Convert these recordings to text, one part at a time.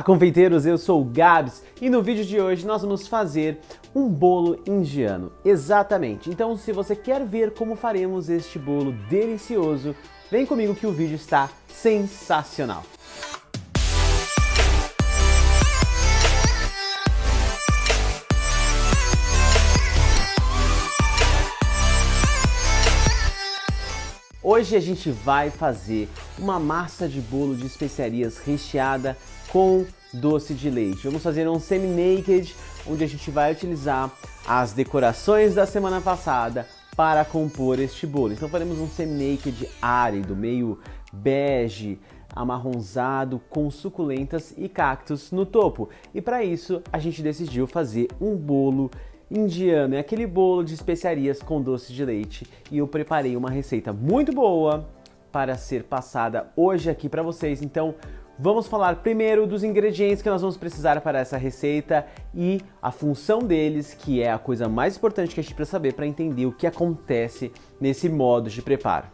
Confeiteiros, eu sou o Gabs e no vídeo de hoje nós vamos fazer um bolo indiano. Exatamente, então se você quer ver como faremos este bolo delicioso, vem comigo que o vídeo está sensacional. Hoje a gente vai fazer uma massa de bolo de especiarias recheada com doce de leite. Vamos fazer um semi-naked, onde a gente vai utilizar as decorações da semana passada para compor este bolo. Então faremos um semi-naked árido, meio bege, amarronzado, com suculentas e cactos no topo. E para isso a gente decidiu fazer um bolo indiano, é aquele bolo de especiarias com doce de leite, e eu preparei uma receita muito boa para ser passada hoje aqui para vocês. Então vamos falar primeiro dos ingredientes que nós vamos precisar para essa receita e a função deles, que é a coisa mais importante que a gente precisa saber para entender o que acontece nesse modo de preparo.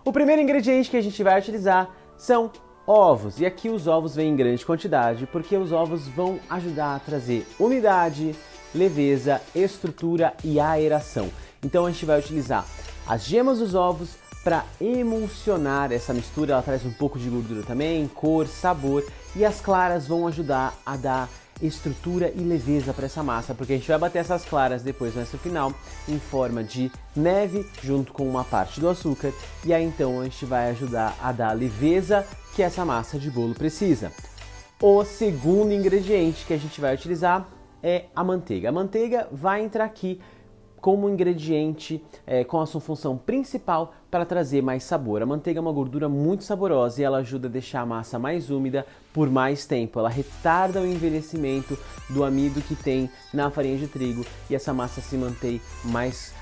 O primeiro ingrediente que a gente vai utilizar são ovos, e aqui os ovos vêm em grande quantidade porque os ovos vão ajudar a trazer umidade, leveza, estrutura e aeração. Então a gente vai utilizar as gemas dos ovos para emulsionar essa mistura. Ela traz um pouco de gordura também, cor, sabor, e as claras vão ajudar a dar estrutura e leveza para essa massa, porque a gente vai bater essas claras depois no final em forma de neve junto com uma parte do açúcar, e aí então a gente vai ajudar a dar a leveza que essa massa de bolo precisa. O segundo ingrediente que a gente vai utilizar é a manteiga. A manteiga vai entrar aqui como ingrediente com a sua função principal para trazer mais sabor. A manteiga é uma gordura muito saborosa e ela ajuda a deixar a massa mais úmida por mais tempo. Ela retarda o envelhecimento do amido que tem na farinha de trigo e essa massa se mantém mais,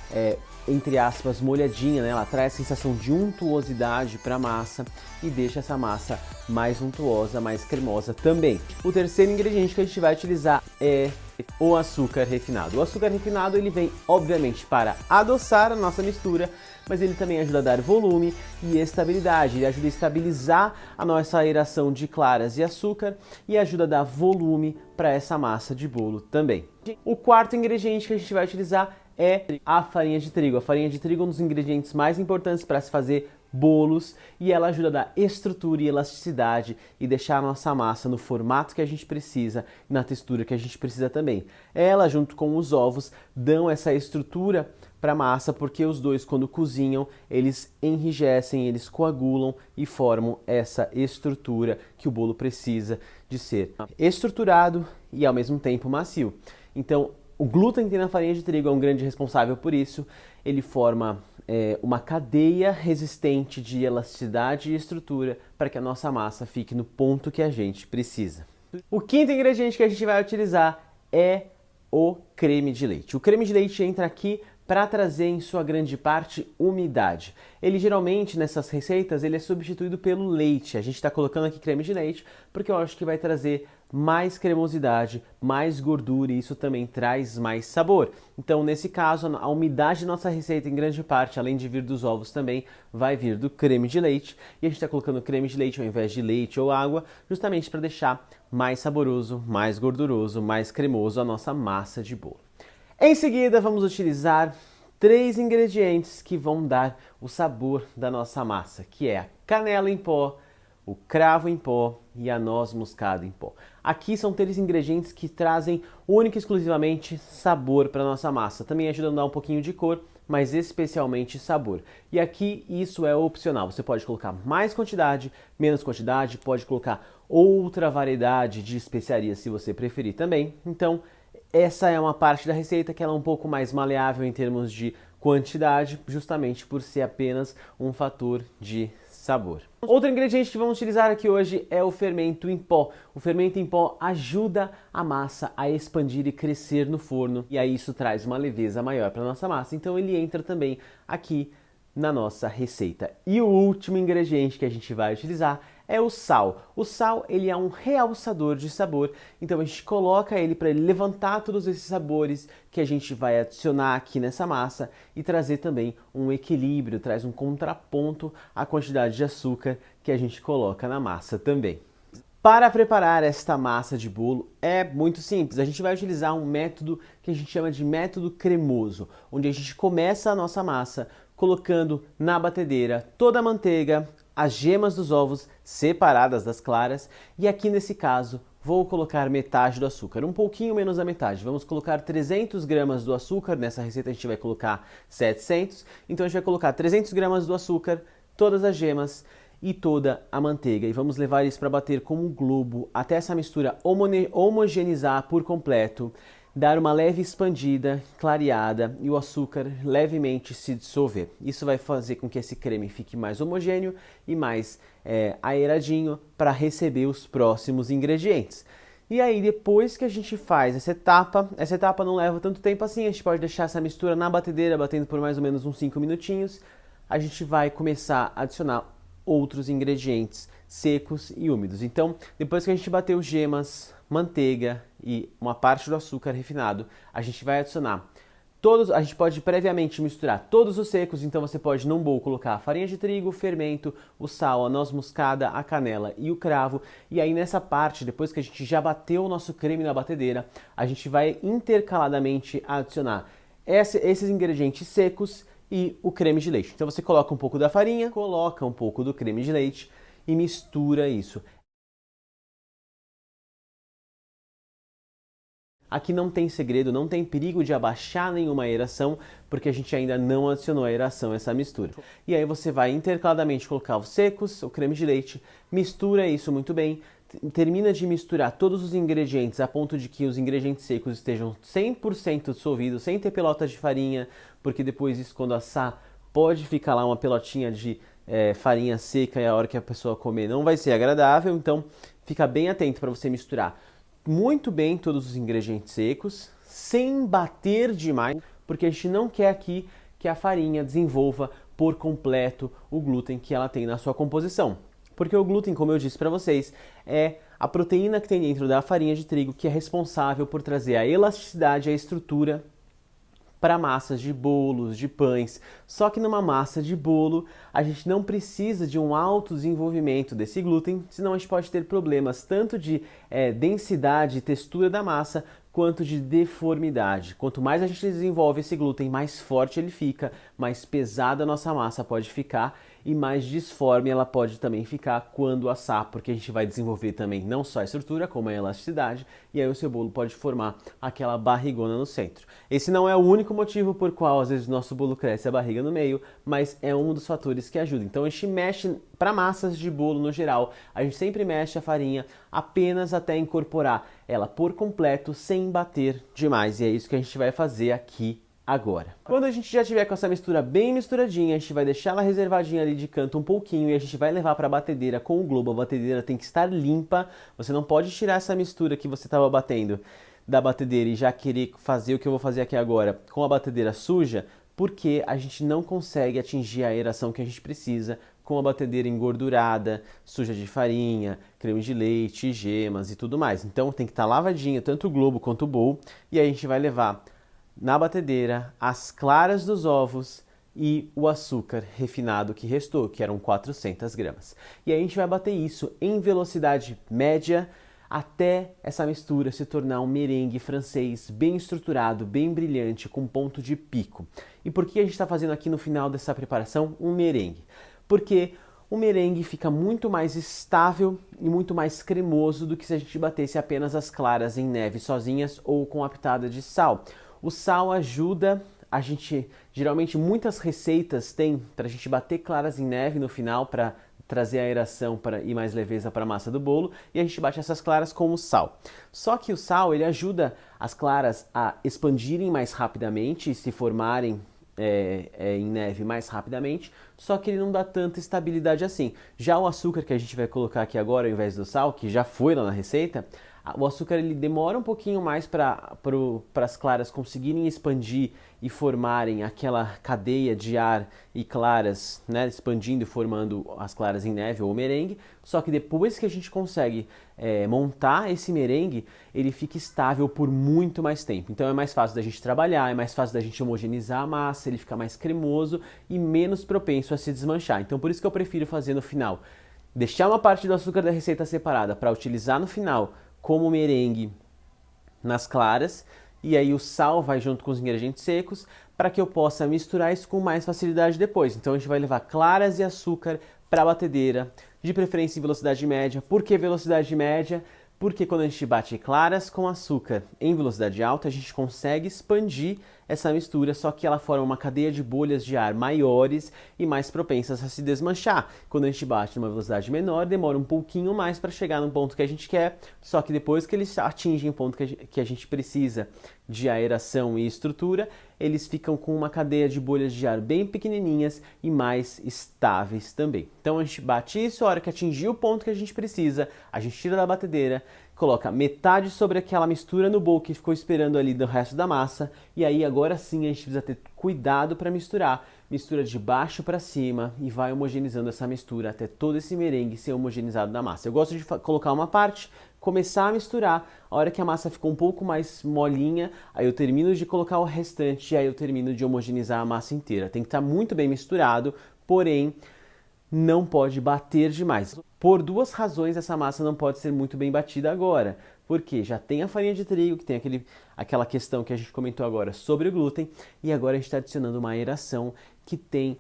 entre aspas, molhadinha, né? Ela traz a sensação de untuosidade para a massa e deixa essa massa mais untuosa, mais cremosa também. O terceiro ingrediente que a gente vai utilizar é o açúcar refinado. O açúcar refinado ele vem obviamente para adoçar a nossa mistura, mas ele também ajuda a dar volume e estabilidade. Ele ajuda a estabilizar a nossa aeração de claras e açúcar e ajuda a dar volume para essa massa de bolo também. O quarto ingrediente que a gente vai utilizar é a farinha de trigo. A farinha de trigo é um dos ingredientes mais importantes para se fazer bolos e ela ajuda a dar estrutura e elasticidade e deixar a nossa massa no formato que a gente precisa e na textura que a gente precisa também. Ela, junto com os ovos, dão essa estrutura para a massa, porque os dois, quando cozinham, eles enrijecem, eles coagulam e formam essa estrutura que o bolo precisa de ser estruturado e ao mesmo tempo macio. Então, o glúten que tem na farinha de trigo é um grande responsável por isso. Ele forma uma cadeia resistente de elasticidade e estrutura para que a nossa massa fique no ponto que a gente precisa. O quinto ingrediente que a gente vai utilizar é o creme de leite. O creme de leite entra aqui para trazer em sua grande parte umidade. Ele geralmente nessas receitas ele é substituído pelo leite. A gente está colocando aqui creme de leite porque eu acho que vai trazer mais cremosidade, mais gordura, e isso também traz mais sabor. Então nesse caso a umidade da nossa receita em grande parte, além de vir dos ovos também, vai vir do creme de leite, e a gente está colocando creme de leite ao invés de leite ou água, justamente para deixar mais saboroso, mais gorduroso, mais cremoso a nossa massa de bolo. Em seguida, vamos utilizar 3 ingredientes que vão dar o sabor da nossa massa, que é a canela em pó, o cravo em pó e a noz moscada em pó. Aqui são 3 ingredientes que trazem única e exclusivamente sabor para a nossa massa. Também ajudam a dar um pouquinho de cor, mas especialmente sabor. E aqui isso é opcional. Você pode colocar mais quantidade, menos quantidade, pode colocar outra variedade de especiarias se você preferir também. Então, essa é uma parte da receita que ela é um pouco mais maleável em termos de quantidade, justamente por ser apenas um fator de sabor. Outro ingrediente que vamos utilizar aqui hoje é o fermento em pó. O fermento em pó ajuda a massa a expandir e crescer no forno, e aí isso traz uma leveza maior para a nossa massa, então ele entra também aqui na nossa receita. E o último ingrediente que a gente vai utilizar é o sal. O sal, ele é um realçador de sabor, então a gente coloca ele para ele levantar todos esses sabores que a gente vai adicionar aqui nessa massa e trazer também um equilíbrio, traz um contraponto à quantidade de açúcar que a gente coloca na massa também. Para preparar esta massa de bolo é muito simples. A gente vai utilizar um método que a gente chama de método cremoso, onde a gente começa a nossa massa colocando na batedeira toda a manteiga, as gemas dos ovos separadas das claras e aqui nesse caso vou colocar metade do açúcar, um pouquinho menos da metade. Vamos colocar 300 gramas do açúcar, nessa receita a gente vai colocar 700, então a gente vai colocar 300 gramas do açúcar, todas as gemas e toda a manteiga e vamos levar isso para bater como um globo até essa mistura homogeneizar por completo, dar uma leve expandida, clareada e o açúcar levemente se dissolver. Isso vai fazer com que esse creme fique mais homogêneo e mais aeradinho para receber os próximos ingredientes. E aí depois que a gente faz essa etapa não leva tanto tempo assim, a gente pode deixar essa mistura na batedeira batendo por mais ou menos uns 5 minutinhos. A gente vai começar a adicionar outros ingredientes secos e úmidos. Então, depois que a gente bateu gemas, manteiga e uma parte do açúcar refinado, a gente vai adicionar a gente pode previamente misturar todos os secos, então você pode num bowl colocar a farinha de trigo, o fermento, o sal, a noz moscada, a canela e o cravo. E aí nessa parte, depois que a gente já bateu o nosso creme na batedeira, a gente vai intercaladamente adicionar esses ingredientes secos e o creme de leite. Então você coloca um pouco da farinha, coloca um pouco do creme de leite e mistura isso. Aqui não tem segredo, não tem perigo de abaixar nenhuma aeração, porque a gente ainda não adicionou a aeração a essa mistura. E aí você vai intercaladamente colocar os secos, o creme de leite, mistura isso muito bem, termina de misturar todos os ingredientes a ponto de que os ingredientes secos estejam 100% dissolvidos, sem ter pelota de farinha, porque depois isso, quando assar, pode ficar lá uma pelotinha de farinha seca e a hora que a pessoa comer não vai ser agradável, então fica bem atento para você misturar muito bem todos os ingredientes secos, sem bater demais, porque a gente não quer aqui que a farinha desenvolva por completo o glúten que ela tem na sua composição. Porque o glúten, como eu disse para vocês, é a proteína que tem dentro da farinha de trigo que é responsável por trazer a elasticidade e a estrutura para massas de bolos, de pães. Só que numa massa de bolo, a gente não precisa de um alto desenvolvimento desse glúten, senão a gente pode ter problemas tanto de densidade e textura da massa, quanto de deformidade. Quanto mais a gente desenvolve esse glúten, mais forte ele fica, mais pesada a nossa massa pode ficar e mais disforme ela pode também ficar quando assar, porque a gente vai desenvolver também não só a estrutura, como a elasticidade, e aí o seu bolo pode formar aquela barrigona no centro. Esse não é o único motivo por qual às vezes o nosso bolo cresce a barriga no meio, mas é um dos fatores que ajuda. Então a gente mexe para massas de bolo no geral, a gente sempre mexe a farinha apenas até incorporar ela por completo, sem bater demais, e é isso que a gente vai fazer aqui agora. Quando a gente já tiver com essa mistura bem misturadinha, a gente vai deixar ela reservadinha ali de canto um pouquinho e a gente vai levar para a batedeira com o globo. A batedeira tem que estar limpa, você não pode tirar essa mistura que você estava batendo da batedeira e já querer fazer o que eu vou fazer aqui agora com a batedeira suja, porque a gente não consegue atingir a aeração que a gente precisa com a batedeira engordurada, suja de farinha, creme de leite, gemas e tudo mais. Então tem que estar lavadinho tanto o globo quanto o bowl e aí a gente vai levar na batedeira as claras dos ovos e o açúcar refinado que restou, que eram 400 gramas. E aí a gente vai bater isso em velocidade média até essa mistura se tornar um merengue francês bem estruturado, bem brilhante, com ponto de pico. E por que a gente está fazendo aqui no final dessa preparação um merengue? Porque o merengue fica muito mais estável e muito mais cremoso do que se a gente batesse apenas as claras em neve sozinhas ou com a pitada de sal. O sal ajuda a gente, geralmente muitas receitas têm para a gente bater claras em neve no final para trazer aeração e mais leveza para a massa do bolo e a gente bate essas claras com o sal. Só que o sal ele ajuda as claras a expandirem mais rapidamente e se formarem em neve mais rapidamente, só que ele não dá tanta estabilidade assim. Já o açúcar que a gente vai colocar aqui agora ao invés do sal, que já foi lá na receita, o açúcar ele demora um pouquinho mais para as claras conseguirem expandir e formarem aquela cadeia de ar e claras, né, expandindo e formando as claras em neve ou merengue. Só que depois que a gente consegue montar esse merengue, ele fica estável por muito mais tempo. Então é mais fácil da gente trabalhar, é mais fácil da gente homogeneizar a massa, ele fica mais cremoso e menos propenso a se desmanchar. Então por isso que eu prefiro fazer no final deixar uma parte do açúcar da receita separada para utilizar no final como merengue nas claras, e aí o sal vai junto com os ingredientes secos para que eu possa misturar isso com mais facilidade depois. Então a gente vai levar claras e açúcar para a batedeira, de preferência em velocidade média. Por que velocidade média? Porque quando a gente bate claras com açúcar em velocidade alta, a gente consegue expandir essa mistura, só que ela forma uma cadeia de bolhas de ar maiores e mais propensas a se desmanchar. Quando a gente bate numa velocidade menor, demora um pouquinho mais para chegar no ponto que a gente quer, só que depois que eles atingem o ponto que a gente precisa de aeração e estrutura, eles ficam com uma cadeia de bolhas de ar bem pequenininhas e mais estáveis também. Então a gente bate isso, a hora que atingir o ponto que a gente precisa, a gente tira da batedeira, coloca metade sobre aquela mistura no bowl que ficou esperando ali do resto da massa, e aí agora sim a gente precisa ter cuidado para misturar. Mistura de baixo para cima e vai homogeneizando essa mistura até todo esse merengue ser homogeneizado na massa. Eu gosto de colocar uma parte, começar a misturar, a hora que a massa ficou um pouco mais molinha, aí eu termino de colocar o restante e aí eu termino de homogeneizar a massa inteira. Tem que estar muito bem misturado, porém não pode bater demais. Por duas razões essa massa não pode ser muito bem batida agora. Porque já tem a farinha de trigo, que tem aquela questão que a gente comentou agora sobre o glúten, e agora a gente está adicionando uma aeração que tem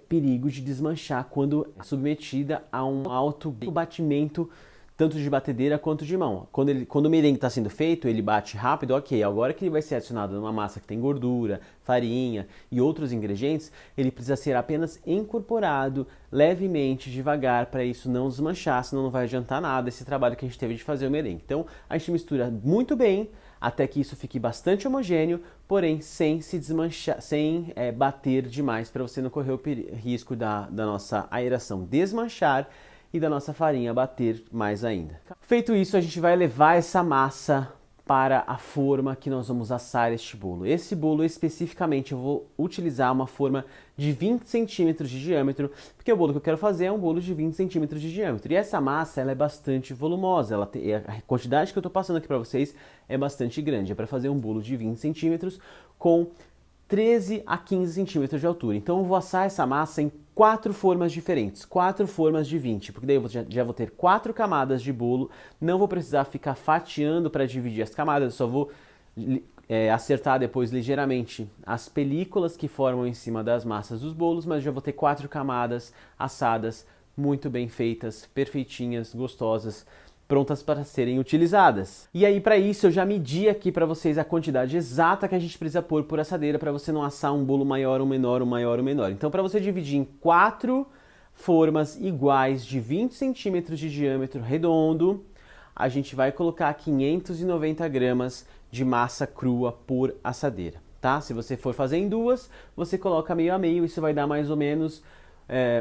perigo de desmanchar quando é submetida a um alto batimento, tanto de batedeira quanto de mão. Quando o merengue está sendo feito, ele bate rápido, ok. Agora que ele vai ser adicionado numa massa que tem gordura, farinha e outros ingredientes, ele precisa ser apenas incorporado levemente, devagar, para isso não desmanchar, senão não vai adiantar nada esse trabalho que a gente teve de fazer o merengue. Então, a gente mistura muito bem, até que isso fique bastante homogêneo, porém sem se desmanchar, sem bater demais, para você não correr o risco da nossa aeração desmanchar e da nossa farinha bater mais ainda. Feito isso, a gente vai levar essa massa para a forma que nós vamos assar este bolo. Esse bolo especificamente eu vou utilizar uma forma de 20 centímetros de diâmetro, porque o bolo que eu quero fazer é um bolo de 20 centímetros de diâmetro. E essa massa ela é bastante volumosa, a quantidade que eu estou passando aqui para vocês é bastante grande. É para fazer um bolo de 20 centímetros com 13 a 15 centímetros de altura. Então eu vou assar essa massa em 4 formas diferentes, 4 formas de 20, porque daí eu já vou ter 4 camadas de bolo, não vou precisar ficar fatiando para dividir as camadas, eu só vou acertar depois ligeiramente as películas que formam em cima das massas dos bolos, mas já vou ter 4 camadas assadas, muito bem feitas, perfeitinhas, gostosas, prontas para serem utilizadas. E aí para isso eu já medi aqui para vocês a quantidade exata que a gente precisa pôr por assadeira para você não assar um bolo maior ou menor, um maior ou menor. Então para você dividir em 4 formas iguais de 20 centímetros de diâmetro redondo, a gente vai colocar 590 gramas de massa crua por assadeira, tá? Se você for fazer em duas, você coloca meio a meio, isso vai dar mais ou menos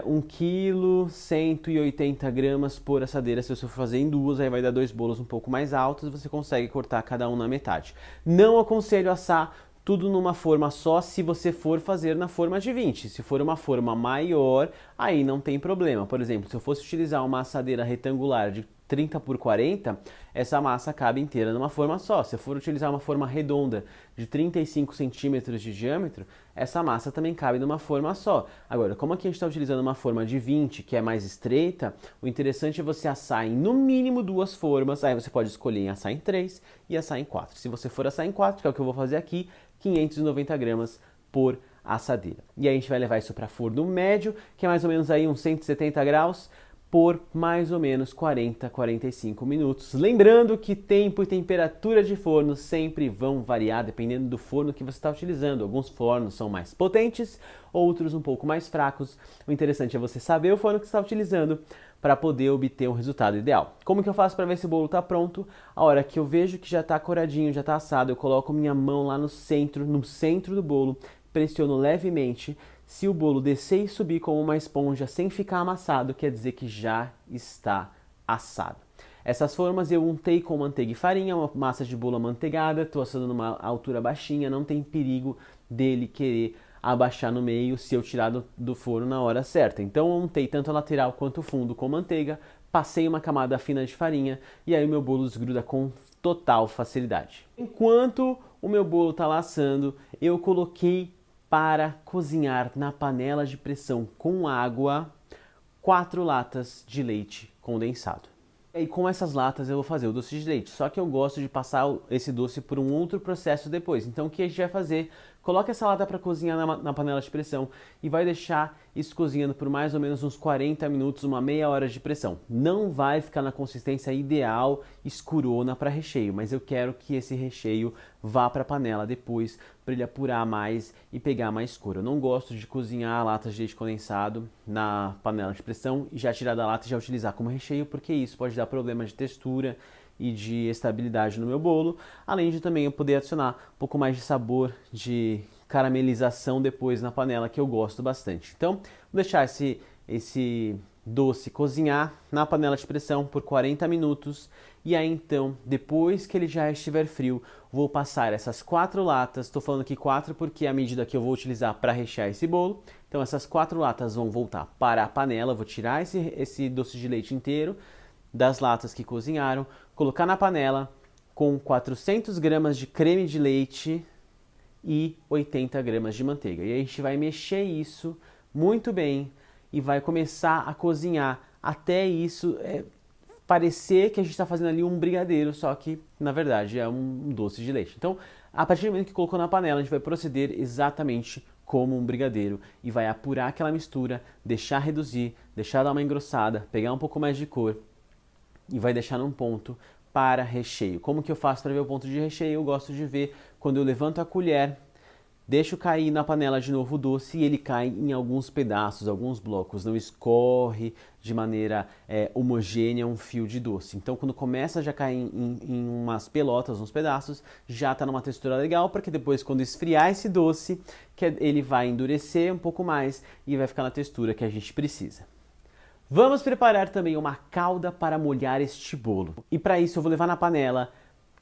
1 kg, 180 gramas por assadeira. Se você for fazer em duas, aí vai dar 2 bolos um pouco mais altos, você consegue cortar cada um na metade. Não aconselho assar tudo numa forma só se você for fazer na forma de 20. Se for uma forma maior, aí não tem problema. Por exemplo, se eu fosse utilizar uma assadeira retangular de 30 por 40, essa massa cabe inteira numa forma só. Se eu for utilizar uma forma redonda de 35 centímetros de diâmetro, essa massa também cabe numa forma só. Agora, como aqui a gente está utilizando uma forma de 20, que é mais estreita, o interessante é você assar em no mínimo 2 formas, aí você pode escolher em assar em 3 e assar em 4. Se você for assar em 4, que é o que eu vou fazer aqui, 590 gramas por assadeira. E aí a gente vai levar isso para forno médio, que é mais ou menos aí uns 170 graus, por mais ou menos 40, 45 minutos. Lembrando que tempo e temperatura de forno sempre vão variar dependendo do forno que você está utilizando. Alguns fornos são mais potentes, outros um pouco mais fracos. O interessante é você saber o forno que você está utilizando para poder obter um resultado ideal. Como que eu faço para ver se o bolo está pronto? A hora que eu vejo que já está coradinho, já está assado, eu coloco minha mão lá no centro do bolo, pressiono levemente. Se o bolo descer e subir como uma esponja sem ficar amassado, quer dizer que já está assado. Essas formas eu untei com manteiga e farinha, uma massa de bolo amanteigada, estou assando numa altura baixinha, não tem perigo dele querer abaixar no meio se eu tirar do forno na hora certa. Então eu untei tanto a lateral quanto o fundo com manteiga, passei uma camada fina de farinha e aí o meu bolo desgruda com total facilidade. Enquanto o meu bolo está lá assando, eu coloquei para cozinhar na panela de pressão com água 4 latas de leite condensado. E com essas latas eu vou fazer o doce de leite, só que eu gosto de passar esse doce por um outro processo depois. Então o que a gente vai fazer? Coloca essa lata para cozinhar na panela de pressão e vai deixar isso cozinhando por mais ou menos uns 40 minutos, uma meia hora de pressão. Não vai ficar na consistência ideal, escurona para recheio, mas eu quero que esse recheio vá para a panela depois, para ele apurar mais e pegar mais cor. Eu não gosto de cozinhar latas de leite condensado na panela de pressão e já tirar da lata e já utilizar como recheio, porque isso pode dar problema de textura e de estabilidade no meu bolo, além de também eu poder adicionar um pouco mais de sabor, de caramelização depois na panela, que eu gosto bastante. Então, vou deixar esse doce cozinhar na panela de pressão por 40 minutos e aí então, depois que ele já estiver frio, vou passar essas 4 latas, estou falando aqui 4 porque é a medida que eu vou utilizar para rechear esse bolo. Então essas 4 latas vão voltar para a panela, vou tirar esse doce de leite inteiro das latas que cozinharam, colocar na panela com 400 gramas de creme de leite e 80 gramas de manteiga. E aí a gente vai mexer isso muito bem e vai começar a cozinhar até isso parecer que a gente está fazendo ali um brigadeiro, só que na verdade é um doce de leite. Então, a partir do momento que colocou na panela, a gente vai proceder exatamente como um brigadeiro e vai apurar aquela mistura, deixar reduzir, deixar dar uma engrossada, pegar um pouco mais de cor e vai deixar num ponto para recheio. Como que eu faço para ver o ponto de recheio? Eu gosto de ver quando eu levanto a colher, deixo cair na panela de novo o doce e ele cai em alguns pedaços, alguns blocos, não escorre de maneira homogênea um fio de doce. Então quando começa a já cair em umas pelotas, uns pedaços, já está numa textura legal, porque depois quando esfriar esse doce, ele vai endurecer um pouco mais e vai ficar na textura que a gente precisa. Vamos preparar também uma calda para molhar este bolo. E para isso eu vou levar na panela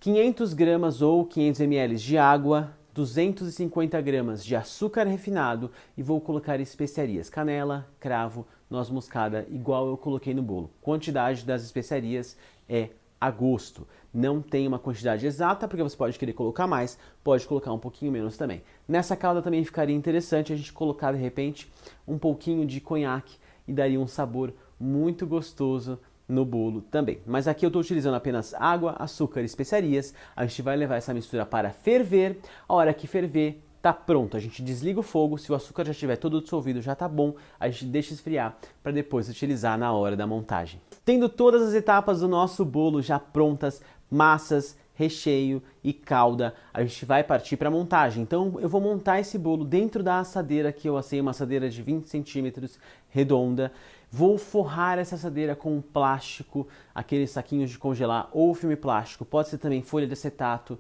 500 gramas ou 500 ml de água, 250 gramas de açúcar refinado e vou colocar especiarias, canela, cravo, noz moscada, igual eu coloquei no bolo. Quantidade das especiarias é a gosto. Não tem uma quantidade exata, porque você pode querer colocar mais, pode colocar um pouquinho menos também. Nessa calda também ficaria interessante a gente colocar de repente um pouquinho de conhaque e daria um sabor muito gostoso no bolo também. Mas aqui eu estou utilizando apenas água, açúcar e especiarias. A gente vai levar essa mistura para ferver. A hora que ferver, tá pronto. A gente desliga o fogo. Se o açúcar já estiver todo dissolvido, já tá bom. A gente deixa esfriar para depois utilizar na hora da montagem. Tendo todas as etapas do nosso bolo já prontas, massas, recheio e calda, a gente vai partir para a montagem. Então eu vou montar esse bolo dentro da assadeira que eu assei, uma assadeira de 20 centímetros redonda. Vou forrar essa assadeira com plástico, aqueles saquinhos de congelar ou filme plástico, pode ser também folha de acetato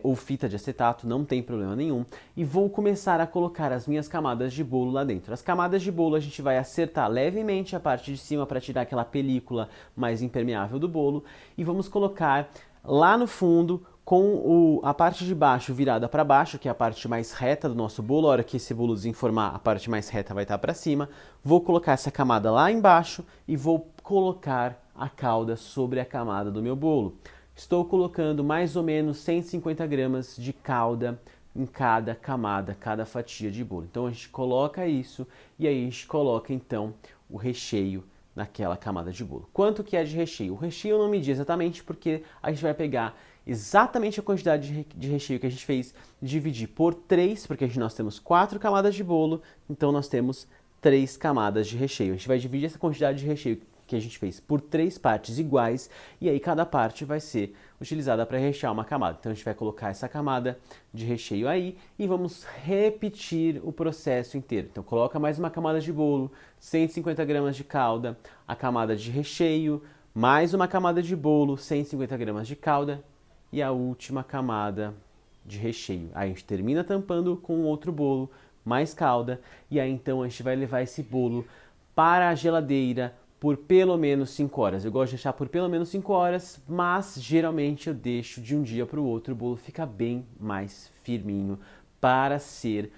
ou fita de acetato, não tem problema nenhum. E vou começar a colocar as minhas camadas de bolo lá dentro. As camadas de bolo a gente vai acertar levemente a parte de cima para tirar aquela película mais impermeável do bolo e vamos colocar lá no fundo com a parte de baixo virada para baixo, que é a parte mais reta do nosso bolo. A hora que esse bolo desenformar, a parte mais reta vai estar para cima. Vou colocar essa camada lá embaixo e vou colocar a calda sobre a camada do meu bolo. Estou colocando mais ou menos 150 gramas de calda em cada camada, cada fatia de bolo. Então a gente coloca isso e aí a gente coloca então o recheio naquela camada de bolo. Quanto que é de recheio? O recheio eu não medi exatamente porque a gente vai pegar exatamente a quantidade de recheio que a gente fez, dividir por 3, porque nós temos 4 camadas de bolo, então nós temos 3 camadas de recheio. A gente vai dividir essa quantidade de recheio que a gente fez por 3 partes iguais, e aí cada parte vai ser utilizada para rechear uma camada. Então a gente vai colocar essa camada de recheio aí e vamos repetir o processo inteiro. Então coloca mais uma camada de bolo, 150 gramas de calda, a camada de recheio, mais uma camada de bolo, 150 gramas de calda e a última camada de recheio. Aí a gente termina tampando com outro bolo, mais calda, e aí então a gente vai levar esse bolo para a geladeira por pelo menos 5 horas. Eu gosto de deixar por pelo menos 5 horas, mas geralmente eu deixo de um dia para o outro, o bolo fica bem mais firminho para ser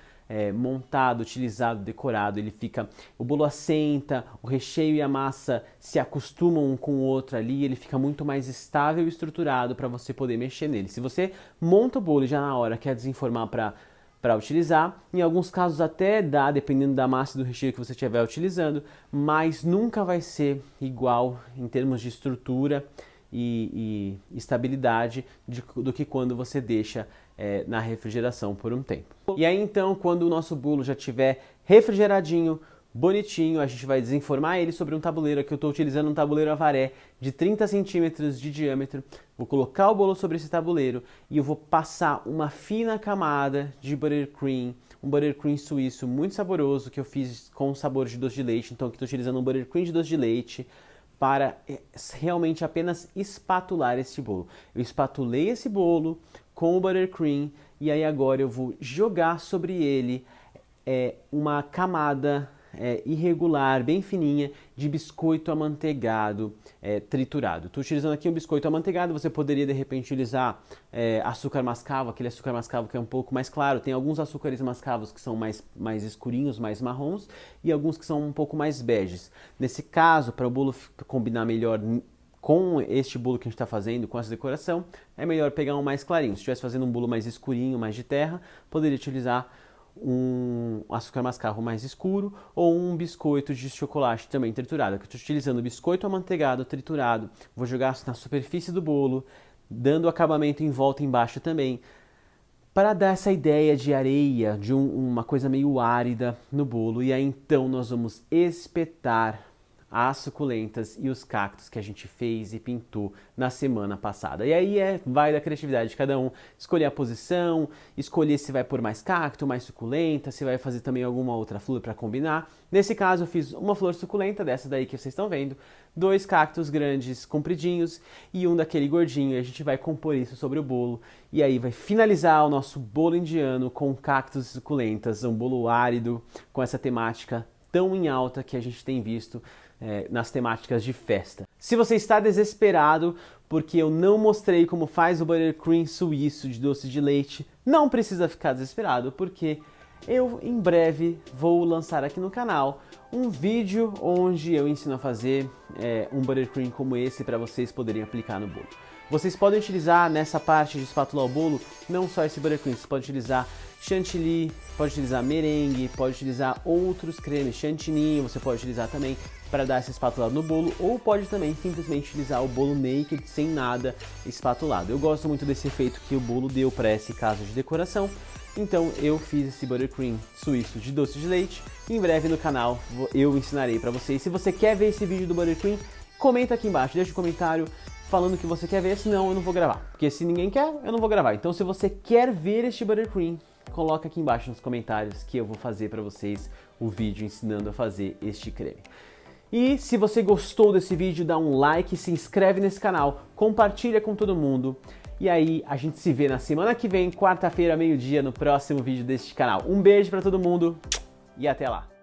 montado, utilizado, decorado. Ele fica, o bolo assenta, o recheio e a massa se acostumam um com o outro ali, ele fica muito mais estável e estruturado para você poder mexer nele. Se você monta o bolo e já na hora quer desenformar para para utilizar. Em alguns casos até dá, dependendo da massa e do recheio que você estiver utilizando, mas nunca vai ser igual em termos de estrutura e estabilidade do que quando você deixa na refrigeração por um tempo. E aí então, quando o nosso bolo já estiver refrigeradinho, bonitinho, a gente vai desenformar ele sobre um tabuleiro. Aqui eu estou utilizando um tabuleiro avaré de 30 centímetros de diâmetro. Vou colocar o bolo sobre esse tabuleiro e eu vou passar uma fina camada de buttercream, um buttercream suíço muito saboroso que eu fiz com sabor de doce de leite. Então aqui estou utilizando um buttercream de doce de leite para realmente apenas espatular esse bolo. Eu espatulei esse bolo com o buttercream e aí agora eu vou jogar sobre ele uma camada irregular, bem fininha, de biscoito amanteigado triturado. Estou utilizando aqui um biscoito amanteigado, você poderia de repente utilizar açúcar mascavo, aquele açúcar mascavo que é um pouco mais claro. Tem alguns açúcares mascavos que são mais escurinhos, mais marrons, e alguns que são um pouco mais beges. Nesse caso, para o bolo combinar melhor com este bolo que a gente está fazendo, com essa decoração, é melhor pegar um mais clarinho. Se estivesse fazendo um bolo mais escurinho, mais de terra, poderia utilizar um açúcar mascavo mais escuro ou um biscoito de chocolate também triturado. Aqui eu estou utilizando biscoito amanteigado triturado. Vou jogar na superfície do bolo, dando acabamento em volta e embaixo também, para dar essa ideia de areia, de uma coisa meio árida no bolo. E aí então nós vamos espetar as suculentas e os cactos que a gente fez e pintou na semana passada. E aí vai da criatividade de cada um, escolher a posição, escolher se vai pôr mais cacto, mais suculenta, se vai fazer também alguma outra flor para combinar. Nesse caso eu fiz uma flor suculenta, dessa daí que vocês estão vendo, 2 cactos grandes compridinhos e um daquele gordinho, e a gente vai compor isso sobre o bolo. E aí vai finalizar o nosso bolo indiano com cactos e suculentas, um bolo árido com essa temática tão em alta que a gente tem visto nas temáticas de festa. Se você está desesperado porque eu não mostrei como faz o buttercream suíço de doce de leite, não precisa ficar desesperado, porque eu em breve vou lançar aqui no canal um vídeo onde eu ensino a fazer um buttercream como esse para vocês poderem aplicar no bolo. Vocês podem utilizar nessa parte de espatular o bolo não só esse buttercream, você pode utilizar chantilly, pode utilizar merengue, pode utilizar outros cremes, chantininho, você pode utilizar também para dar essa espatulada no bolo, ou pode também simplesmente utilizar o bolo naked sem nada espatulado. Eu gosto muito desse efeito que o bolo deu para esse caso de decoração, então eu fiz esse buttercream suíço de doce de leite. Em breve no canal eu ensinarei para vocês. Se você quer ver esse vídeo do buttercream, comenta aqui embaixo, deixa um comentário falando que você quer ver, senão eu não vou gravar. Porque se ninguém quer, eu não vou gravar. Então se você quer ver este buttercream, coloca aqui embaixo nos comentários que eu vou fazer para vocês o vídeo ensinando a fazer este creme. E se você gostou desse vídeo, dá um like, se inscreve nesse canal, compartilha com todo mundo. E aí a gente se vê na semana que vem, quarta-feira, meio-dia, no próximo vídeo deste canal. Um beijo para todo mundo e até lá!